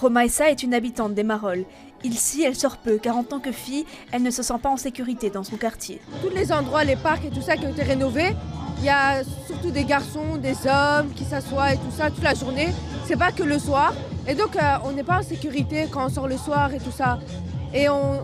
Romaissa est une habitante des Marolles. Ici, elle sort peu car en tant que fille, elle ne se sent pas en sécurité dans son quartier. Tous les endroits, les parcs et tout ça qui ont été rénovés, il y a surtout des garçons, des hommes qui s'assoient et tout ça toute la journée. C'est pas que le soir. Et donc on n'est pas en sécurité quand on sort le soir et tout ça. Et on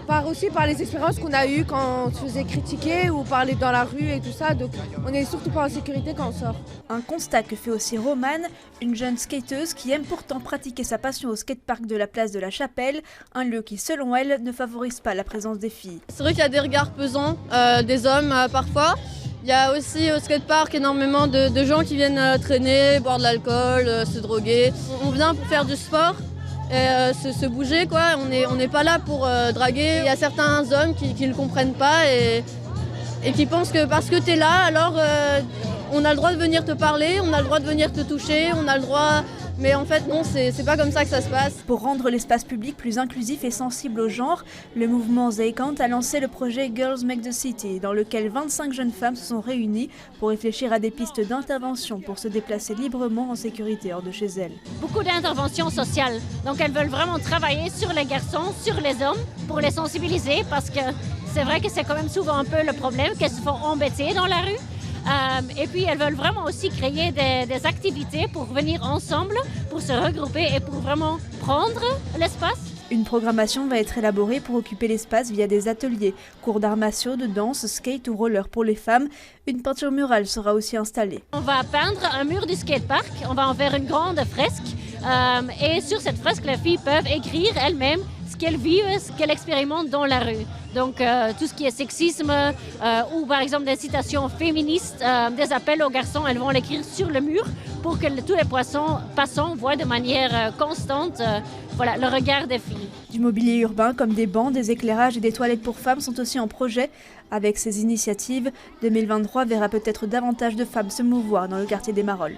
part aussi par les expériences qu'on a eues quand on se faisait critiquer ou parler dans la rue et tout ça. Donc on n'est surtout pas en sécurité quand on sort. Un constat que fait aussi Romane, une jeune skateuse qui aime pourtant pratiquer sa passion au skatepark de la place de la Chapelle, un lieu qui, selon elle, ne favorise pas la présence des filles. C'est vrai qu'il y a des regards pesants des hommes parfois. Il y a aussi au skatepark énormément de gens qui viennent traîner, boire de l'alcool, se droguer. On vient pour faire du sport. Se bouger quoi, on n'est pas là pour draguer. Il y a certains hommes qui ne comprennent pas et qui pensent que parce que tu es là, alors on a le droit de venir te parler, on a le droit de venir te toucher, on a le droit... Mais en fait non, c'est pas comme ça que ça se passe. Pour rendre l'espace public plus inclusif et sensible au genre, le mouvement Zeikant a lancé le projet Girls Make the City, dans lequel 25 jeunes femmes se sont réunies pour réfléchir à des pistes d'intervention pour se déplacer librement en sécurité hors de chez elles. Beaucoup d'interventions sociales, donc elles veulent vraiment travailler sur les garçons, sur les hommes, pour les sensibiliser, parce que c'est vrai que c'est quand même souvent un peu le problème, qu'elles se font embêter dans la rue. Et puis elles veulent vraiment aussi créer des activités pour venir ensemble, pour se regrouper et pour vraiment prendre l'espace. Une programmation va être élaborée pour occuper l'espace via des ateliers, cours d'arts martiaux, de danse, skate ou roller pour les femmes. Une peinture murale sera aussi installée. On va peindre un mur du skatepark, on va en faire une grande fresque. Et sur cette fresque, les filles peuvent écrire elles-mêmes ce qu'elles vivent, ce qu'elles expérimentent dans la rue. Donc tout ce qui est sexisme ou par exemple des citations féministes, des appels aux garçons, elles vont l'écrire sur le mur pour que tous les passants voient de manière constante voilà, le regard des filles. Du mobilier urbain comme des bancs, des éclairages et des toilettes pour femmes sont aussi en projet. Avec ces initiatives, 2023 verra peut-être davantage de femmes se mouvoir dans le quartier des Marolles.